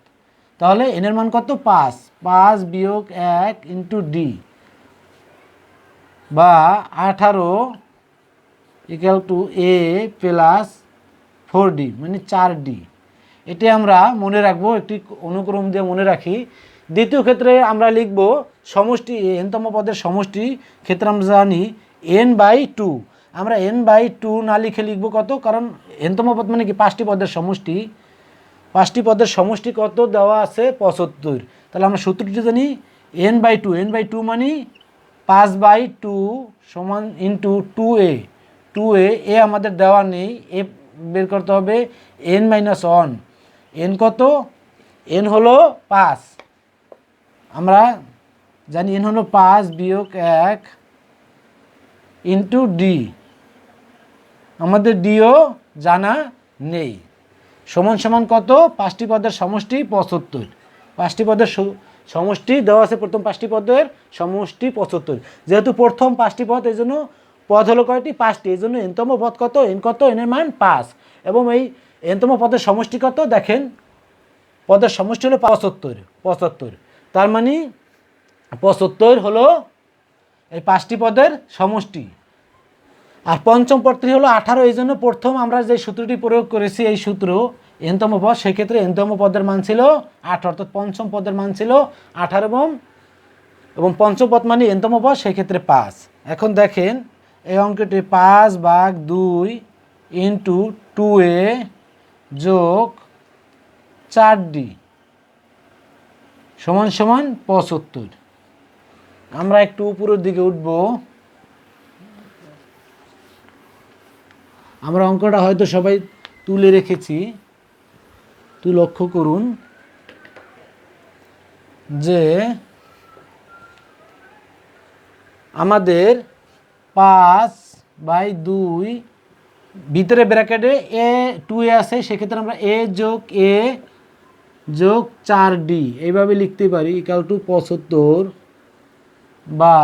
তাহলে এনের মান কত 5, 5 বিয়োগ 1 ইন্টু ডি বা 18 ইকুয়াল টু এ প্লাস 4ডি মানে 4ডি। এটি আমরা মনে রাখবো, একটি অনুক্রম দিয়ে মনে রাখি। দ্বিতীয় ক্ষেত্রে আমরা লিখব সমষ্টি, এনতম পদের সমষ্টি ক্ষেত্রে আমরা জানি n/2। আমরা n/2 না লিখে লিখব কত, কারণ এনতম পদ মানে কি 5টি পদের সমষ্টি, 5টি পদের সমষ্টি কত দেওয়া আছে 75। তাহলে আমরা সূত্রটি জানি n/2, n/2 মানে 5/2 সমান ইন্টু 2a, 2a, এ আমাদের দেওয়া নেই, এ বের করতে হবে n-1। এন কত, এন হলো 5, আমরা জানি এন হলো 5 বিয়োগ 1 ইন্টু ডি, আমাদের ডিও জানা নেই। সমান সমান কত, 5টি পদের সমষ্টি 75, 5টি পদের সমষ্টি দেওয়া আছে, প্রথম 5টি পদের সমষ্টি 75। যেহেতু প্রথম 5টি পদ, এই জন্য পদ হলো কয়টি, 5টি, এই জন্য এনতম পদ কত, এন কত, এনের মান 5। এবং এই এনতম পদের সমষ্টি কত, দেখেন পদের সমষ্টি হলো 75, তার মানে 75 হলো এই 5টি পদের সমষ্টি। আর পঞ্চম পদটি হলো 18, এই জন্য প্রথম আমরা যে সূত্রটি প্রয়োগ করেছি এই সূত্র এনতম পদ, সেক্ষেত্রে এনতম পদের মান ছিল 18, অর্থাৎ পঞ্চম পদের মান ছিল 18 এবং পঞ্চম পদ মানে এনতম পদ, সেক্ষেত্রে 5। এখন দেখেন এই অঙ্কটি 5/2 ইন্টু 2a যোগ 4d সমান সমান 75। আমরা একটু উপরের দিকে উঠব, আমরা অঙ্কটা হয়তো সবাই তুলে রেখেছি, তুই লক্ষ্য করুন যে আমাদের 5/2 ভিতরে ব্র্যাকেটে এ 2a আছে, সেক্ষেত্রে আমরা এ যোগ এ যোগ 4d এইভাবে লিখতে পারি, ইকুয়াল টু 75 বা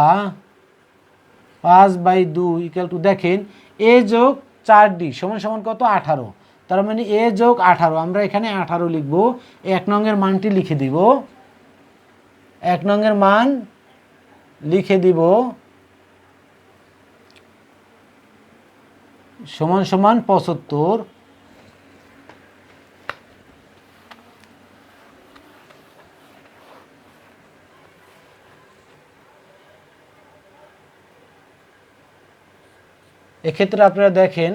5/2 ইকুয়াল টু, দেখেন এ যোগ 4d সমান সমান কত 18, তার মানে এ যোগ 18, আমরা এখানে 18 লিখব। 1 নংয়ের মানটি লিখে দিব, 1 নংয়ের মান লিখে দিব সমান সমান 75। এক্ষেত্রে আপনারা দেখেন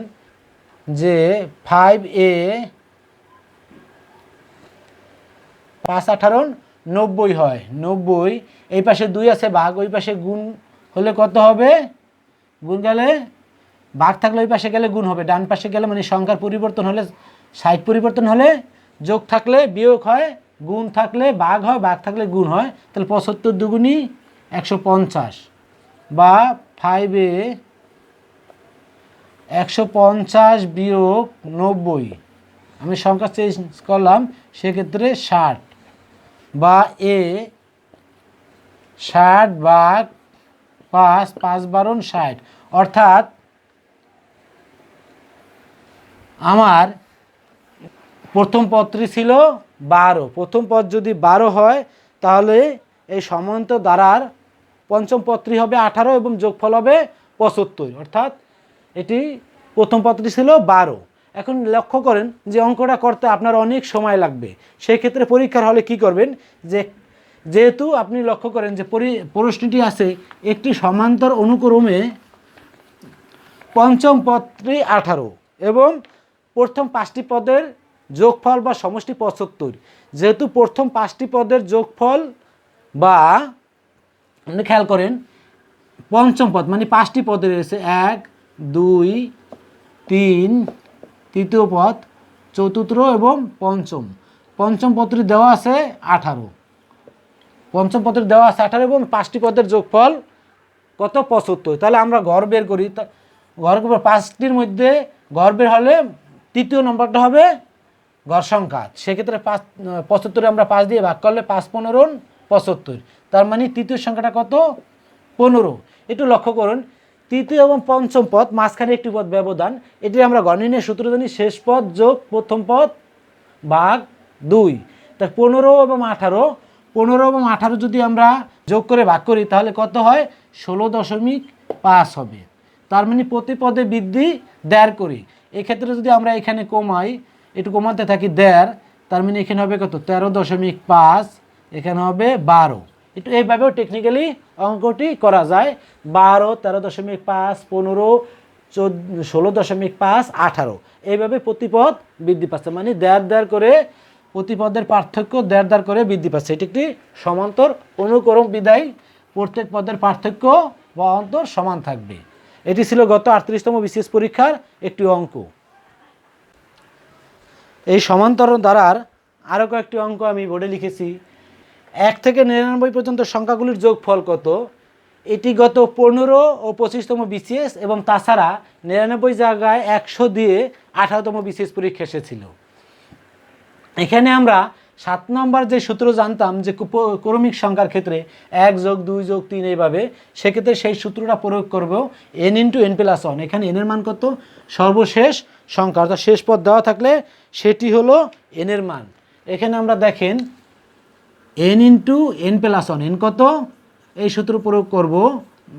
যে 5a 5×18 90 হয়, 90, এই পাশে 2 আছে ভাগ, ওই পাশে গুণ হলে কত হবে, গুণ গেলে ভাগ থাকলে ওই পাশে গেলে গুণ হবে, ডান পাশে গেলে মানে সংখ্যার পরিবর্তন হলে, সাইড পরিবর্তন হলে যোগ থাকলে বিয়োগ হয়, গুণ থাকলে ভাগ হয়, ভাগ থাকলে গুণ হয়। তাহলে 75 দুগুণী 150 বা 5a 150 বিয়োগ 90, আমি সংখ্যা চেঞ্জ করলাম, সেক্ষেত্রে 60 বা এ 60 ভাগ 5, 5×12 60, অর্থাৎ আমার প্রথম পদটি ছিল 12। প্রথম পদ যদি 12 হয় তাহলে এই সমান্তর দ্বারার পঞ্চম পদটি হবে 18 এবং যোগফল হবে 75, অর্থাৎ এটি প্রথম পদটি ছিল 12। এখন লক্ষ্য করেন যে অঙ্কটা করতে আপনার অনেক সময় লাগবে, সেই ক্ষেত্রে পরীক্ষার হলে কি করবেন, যে যেহেতু আপনি লক্ষ্য করেন যে প্রশ্নটি আছে একটি সমান্তর অনুক্রমে পঞ্চম পদটি 18 এবং প্রথম 5টি পদের যোগফল বা সমষ্টি 75, যেহেতু প্রথম 5টি পদের যোগফল বা আপনি খেয়াল করেন পঞ্চম পদ মানে 5টি পদে রয়েছে 1 2 3 তৃতীয় পদ চতুর্থ এবং পঞ্চম পদটি দেওয়া আছে 18, পঞ্চম পদের দেওয়া আছে 18 এবং 5টি পদের যোগফল কত 75। তাহলে আমরা গড় বের করি, গড় 5টির মধ্যে গড় বের হলে তৃতীয় নম্বরটা হবে গড় সংখ্যা, সেক্ষেত্রে 75 আমরা 5 দিয়ে ভাগ করলে 5 15 75, তার মানে তৃতীয় সংখ্যাটা কত 15। একটু লক্ষ্য করুন তৃতীয় এবং পঞ্চম পদ মাঝখানে একটি পদ ব্যবধান, এটি আমরা গণনের সূত্র জানি শেষ পদ যোগ প্রথম পদ ভাগ 2, তাই 15 এবং 18 যদি আমরা যোগ করে ভাগ করি তাহলে কত হয় 16.5 হবে। তার মানে প্রতি পদে বৃদ্ধি 1.5 করি। এক্ষেত্রে যদি আমরা এখানে কমাই, একটু কমাতে থাকি 1.5, তার মানে এখানে হবে কত 13.5, এখানে হবে 12। একটু এইভাবেও টেকনিক্যালি অঙ্কটি করা যায়, 12 13.5 15 16.5 18 এইভাবে প্রতিপদ বৃদ্ধি পাচ্ছে, মানে 1.5 করে প্রতিপদের পার্থক্য 1.5 করে বৃদ্ধি পাচ্ছে। এটি একটি সমান্তর অনুক্রম বিধায় প্রত্যেক পদের পার্থক্য বা অন্তর সমান থাকবে। এটি ছিল গত 38তম বিসিএস পরীক্ষার একটি অঙ্ক। এই সমান্তরাল ধারার আরও কয়েকটি অঙ্ক আমি বোর্ডে লিখেছি। 1 থেকে 99 পর্যন্ত সংখ্যাগুলির যোগফল কত? এটি গত 15 ও 25তম বিসিএস এবং তাছাড়া 99 জায়গায় 100 দিয়ে 18তম বিসিএস পরীক্ষা এসেছিল। এখানে আমরা 7 নম্বর যে সূত্র জানতাম যে ক্রমিক সংখ্যার ক্ষেত্রে 1 যোগ 2 যোগ 3 এইভাবে, সেক্ষেত্রে সেই সূত্রটা প্রয়োগ করব n × n+1। এখানে n এর মান কত? সর্বশেষ সংখ্যা, অর্থাৎ শেষ পদ দেওয়া থাকলে সেটি হলো n এর মান। এখানে আমরা দেখেন n × n+1, n কত? এই সূত্র প্রয়োগ করব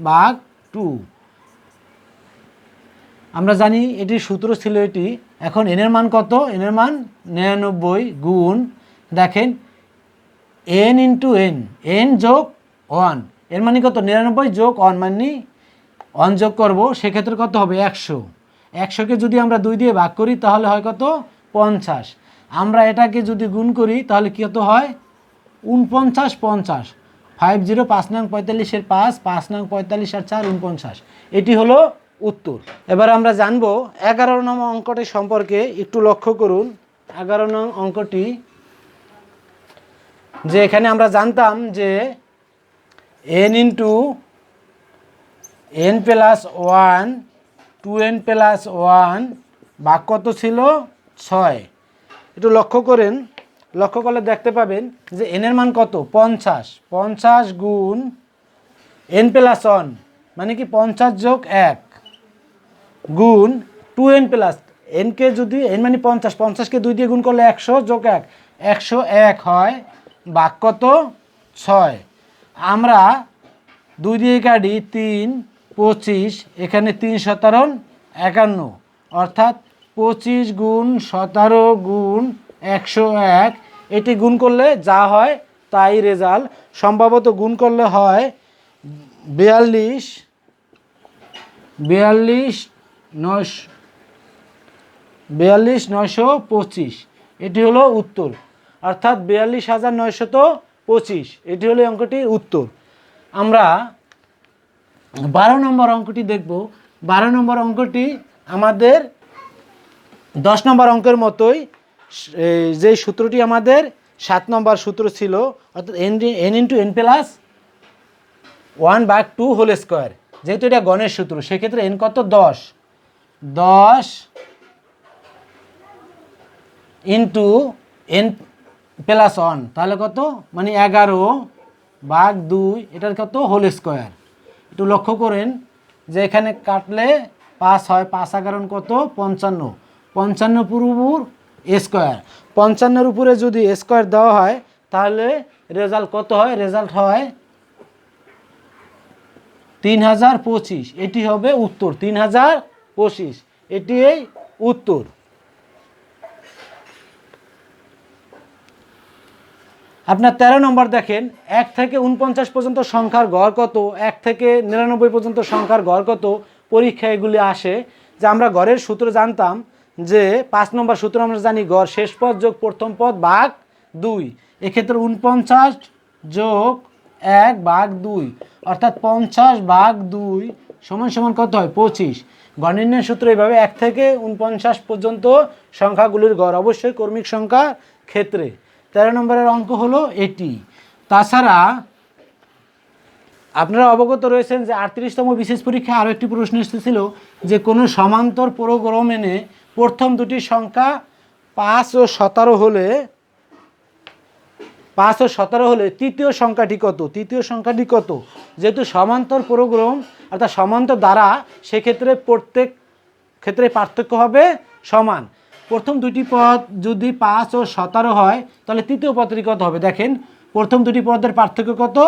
ভাগ 2। আমরা জানি এটির সূত্র ছিল এটি। এখন n এর মান কত? n এর মান 99 গুণ দেখেন n × n, n যোগ 1, এর মানে কত 99 যোগ 1 মানে 1 যোগ করব, সেক্ষেত্রে কত হবে 100। 100কে যদি আমরা 2 দিয়ে ভাগ করি তাহলে হয় কত 50। আমরা এটাকে যদি গুণ করি তাহলে কত হয় 49 50, 50 5 নং 45 এর 5, 5 নং 45 আর 4 49, এটি হলো উত্তর। এবার আমরা জানবো 11 নং অঙ্কটি সম্পর্কে। একটু লক্ষ্য করুন 11 নং অঙ্কটি, যে এখানে আমরা জানতাম যে n × n+1 2n+1 ভাগ কত ছিল 6। একটু লক্ষ্য করেন, লক্ষ্য করলে দেখতে পাবেন যে n এর মান কত 50, 50 গুণ n+1 মানে কি 50 যোগ 1 গুণ 2n+, nকে যদি n মানে 50, 50কে 2 দিয়ে গুণ করলে 100 যোগ 1 101 হয়, ভাগ কত 6। আমরা 2 দিয়ে কাটি 3 25, এখানে 3 17 51, অর্থাৎ 25 গুণ 17 গুণ 101, এটি গুণ করলে যা হয় তাই রেজাল্ট। সম্ভবত গুণ করলে হয় 42925, এটি হলো উত্তর, অর্থাৎ 42925, এটি হলো অঙ্কটির উত্তর। আমরা 12 নম্বর অঙ্কটি দেখব। 12 নম্বর অঙ্কটি আমাদের 10 নম্বর অঙ্কের মতোই, যে সূত্রটি আমাদের 7 নম্বর সূত্র ছিল, অর্থাৎ n × n+1 ভাগ 2 হোল স্কোয়ার। যেহেতু এটা গণের সূত্র সেক্ষেত্রে n কত 10 × n+1, তাহলে কত মানে 11 ভাগ 2, এটার কত হোল স্কোয়ার। একটু লক্ষ্য করেন যে এখানে কাটলে 5 হয়, 5 11 কত 55, 55 পুরোপুর স্কোয়ার, 55-এর উপরে যদি স্কোয়ার দেওয়া হয় তাহলে রেজাল্ট কত হয়? রেজাল্ট হয় 3025, এটি হবে উত্তর 3025, এটি এই উত্তর। আপনার 13 নম্বর দেখেন, 1 থেকে 49 পর্যন্ত সংখ্যার গড় কত, 1 থেকে 99 পর্যন্ত সংখ্যার গড় কত, পরীক্ষায় এগুলি আসে। যে আমরা গড়ের সূত্র জানতাম যে 5 নম্বর সূত্র আমরা জানি গড় শেষ পদ যোগ প্রথম পদ ভাগ 2। এক্ষেত্রে 49 যোগ 1 ভাগ 2 অর্থাৎ 50 ভাগ 2 সমান সমান কত হয় 25। গড় নির্ণয়ের সূত্র এইভাবে 1 থেকে 49 পর্যন্ত সংখ্যাগুলির গড়, অবশ্যই কর্মিক সংখ্যা ক্ষেত্রে। 13 নম্বরের অঙ্ক হলো এটি। তাছাড়া আপনারা অবগত রয়েছেন যে 38তম বিশেষ পরীক্ষায় আরও একটি প্রশ্ন এসেছিল যে কোনো সমান্তর প্রোগ্রামে প্রথম দুটি সংখ্যা 5 ও 17 হলে 5 ও 17 হলে তৃতীয় সংখ্যাটি কত, তৃতীয় সংখ্যাটি কত। যেহেতু সমান্তর প্রোগ্রাম অর্থাৎ সমান্তর দ্বারা, সেক্ষেত্রে প্রত্যেক ক্ষেত্রে পার্থক্য হবে সমান। প্রথম দুটি পদ যদি 5 ও 17 হয় তাহলে তৃতীয় পদটি কত হবে। দেখেন প্রথম দুটি পদের পার্থক্য কত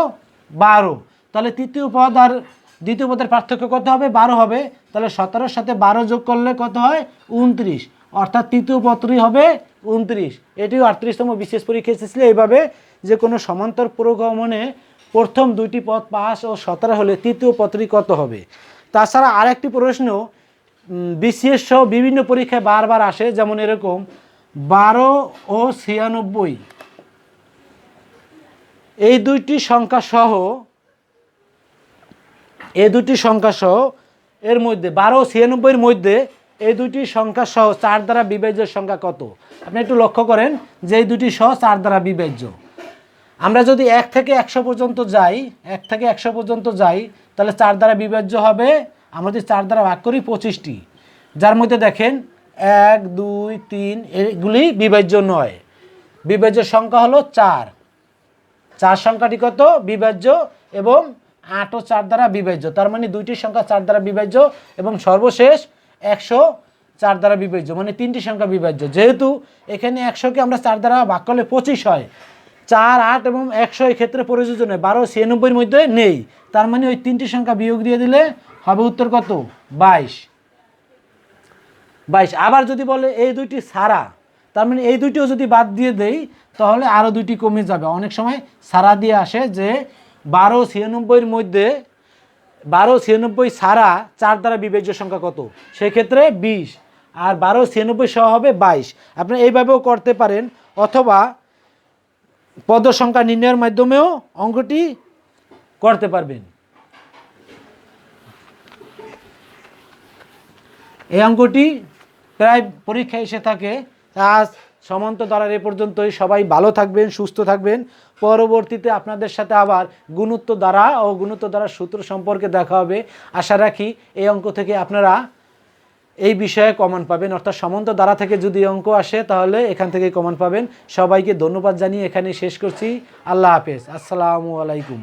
12, তাহলে তৃতীয় পদ আর দ্বিতীয় পদের পার্থক্য কত হবে 12 হবে। তাহলে 17-র সাথে 12 যোগ করলে কত হয় 29, অর্থাৎ তৃতীয় পদটি হবে 29। এটিও 38তম বিশেষ পরীক্ষা এসেছিল এইভাবে যে কোনো সমান্তর প্রোগ্রামে প্রথম দুইটি পদ 5 ও 17 হলে তৃতীয় পদটি কত হবে। তাছাড়া আরেকটি প্রশ্ন বিসিএস সহ বিভিন্ন পরীক্ষায় বারবার আসে, যেমন এরকম 12 ও 96 এই দুইটি সংখ্যা সহ এর মধ্যে 12 ও 96-এর মধ্যে এই দুটি সংখ্যা সহ 4 দ্বারা বিভাজ্য সংখ্যা কত। আপনি একটু লক্ষ্য করেন যে এই দুটি সহ 4 দ্বারা বিভাজ্য। আমরা যদি 1 থেকে 100 পর্যন্ত যাই, 1 থেকে 100 পর্যন্ত যাই তাহলে 4 দ্বারা বিভাজ্য হবে, আমরা যদি 4 দ্বারা ভাগ করি 25টি, যার মধ্যে দেখেন 1 2 3 এগুলি বিভাজ্য নয়। বিভাজ্য সংখ্যা হলো 4। 4 সংখ্যাটি কত বিভাজ্য এবং 8 ও 4 দ্বারা বিভাজ্য, তার মানে দুইটি সংখ্যা 4 দ্বারা বিভাজ্য এবং সর্বশেষ 100 4 দ্বারা বিভাজ্য, মানে তিনটি সংখ্যা বিভাজ্য। যেহেতু এখানে 100কে আমরা 4 দ্বারা ভাগ করলে 25 হয়, 4 8 এবং 100 এই ক্ষেত্রে প্রযোজ্য নয়, 12 96-এর মধ্যে নেই, তার মানে ওই তিনটি সংখ্যা বিয়োগ দিয়ে দিলে হবে উত্তর কত 22। আবার যদি বলে এই দুইটি সারা, তার মানে এই দুইটিও যদি বাদ দিয়ে দেই তাহলে আরও দুইটি কমে যাবে। অনেক সময় সারা দিয়ে আসে যে 12 96-এর মধ্যে 12 96 সারা 4 দ্বারা বিভাজ্য সংখ্যা কত, সেক্ষেত্রে 20, আর 12 96 সহ হবে 22। আপনি এইভাবেও করতে পারেন, অথবা পদ সংখ্যা নির্ণয়ের মাধ্যমেও অঙ্কটি করতে পারবেন। এই অঙ্কটি প্রায় পরীক্ষায় এসে থাকে। আজ সমান্তর দ্বারা এ পর্যন্তই। সবাই ভালো থাকবেন, সুস্থ থাকবেন। পরবর্তীতে আপনাদের সাথে আবার গুণোত্তর দ্বারা ও গুণোত্তর দ্বারার সূত্র সম্পর্কে দেখা হবে। আশা রাখি এই অঙ্ক থেকে আপনারা এই বিষয়ে কমন পাবেন, অর্থাৎ সমান্তর দ্বারা থেকে যদি অঙ্ক আসে তাহলে এখান থেকে কমন পাবেন। সবাইকে ধন্যবাদ জানিয়ে এখানে শেষ করছি। আল্লাহ হাফেজ, আসসালামু আলাইকুম।